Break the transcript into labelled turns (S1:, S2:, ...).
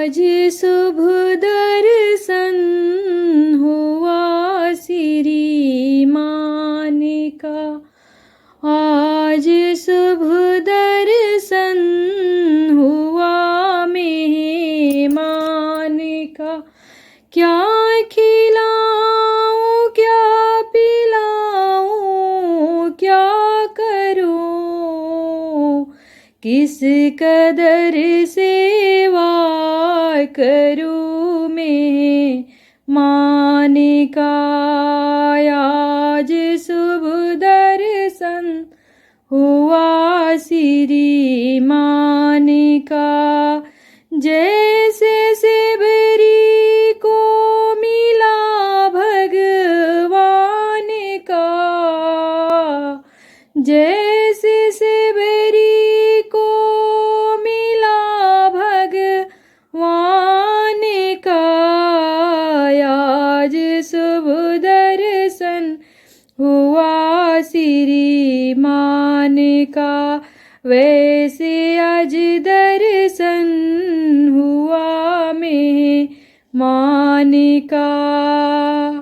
S1: आज शुभ दर्शन हुआ श्री मान का। आज शुभ दर्शन हुआ मेहमान का। क्या खिलाऊं क्या पिलाऊं क्या करूं, किस कदर सेवा करूं मेहमान का। आज शुभ दर्शन हुआ श्री मान का। जैसे सेवरी को मिला भगवान का, जैसे सेवरी को मिला भगवान का। आज शुभ दर्शन हुआ श्री मान का। वैसे आज दर्शन हुआ मेहमान का।